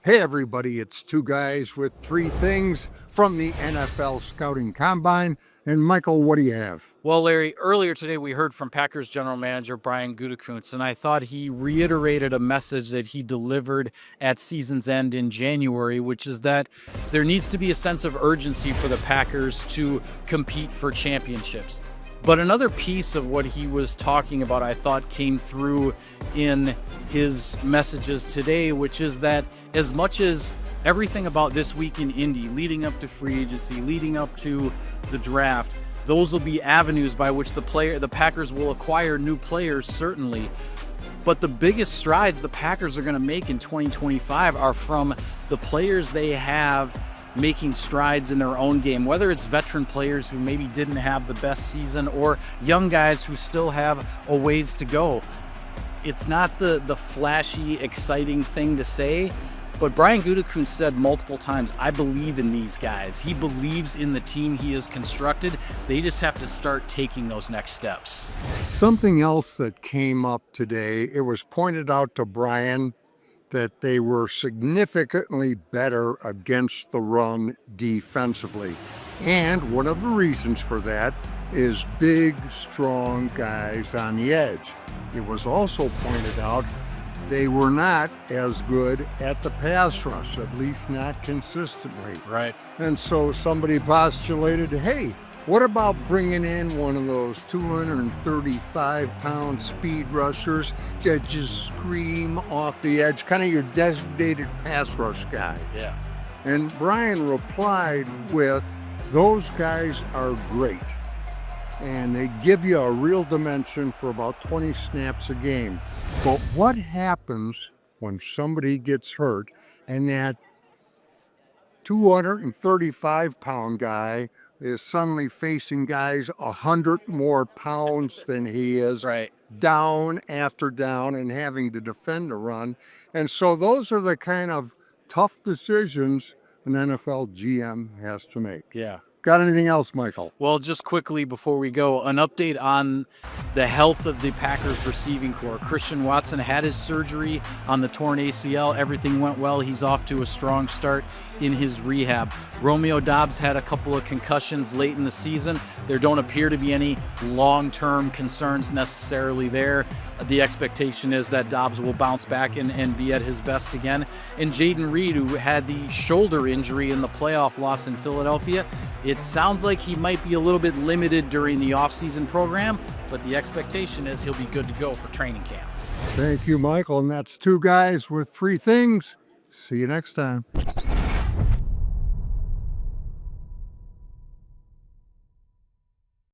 Hey everybody, it's two guys with three things from the NFL Scouting Combine. And Michael, what do you have? Well, Larry, earlier today we heard from Packers general manager Brian Gutekunst, and I thought he reiterated a message that he delivered at season's end in January, which is that there needs to be a sense of urgency for the Packers to compete for championships. But another piece of what he was talking about, I thought, came through in his messages today, which is that as much as everything about this week in Indy, leading up to free agency, leading up to the draft, those will be avenues by which the Packers will acquire new players, certainly. But the biggest strides the Packers are going to make in 2025 are from the players they have making strides in their own game, whether it's veteran players who maybe didn't have the best season or young guys who still have a ways to go. It's not the flashy, exciting thing to say, but Brian Gutekunst said multiple times, I believe in these guys. He believes in the team he has constructed. They just have to start taking those next steps. Something else that came up today, it was pointed out to Brian that they were significantly better against the run defensively. And one of the reasons for that is big, strong guys on the edge. It was also pointed out they were not as good at the pass rush, at least not consistently. Right. And so somebody postulated, hey, what about bringing in one of those 235-pound speed rushers that just scream off the edge, kind of your designated pass rush guy? Yeah. And Brian replied with, those guys are great, and they give you a real dimension for about 20 snaps a game. But what happens when somebody gets hurt and that 235-pound guy is suddenly facing guys 100 more pounds than he is, Right. down after down, and having to defend a run? And so those are the kind of tough decisions an NFL GM has to make. Yeah. Got anything else, Michael? Well, just quickly before we go, an update on the health of the Packers receiving corps. Christian Watson had his surgery on the torn ACL. Everything went well. He's off to a strong start in his rehab. Romeo Doubs had a couple of concussions late in the season. There don't appear to be any long-term concerns necessarily there. The expectation is that Doubs will bounce back and be at his best again. And Jaden Reed, who had the shoulder injury in the playoff loss in Philadelphia, it sounds like he might be a little bit limited during the offseason program, but the expectation is he'll be good to go for training camp. Thank you, Michael. And that's two guys with three things. See you next time.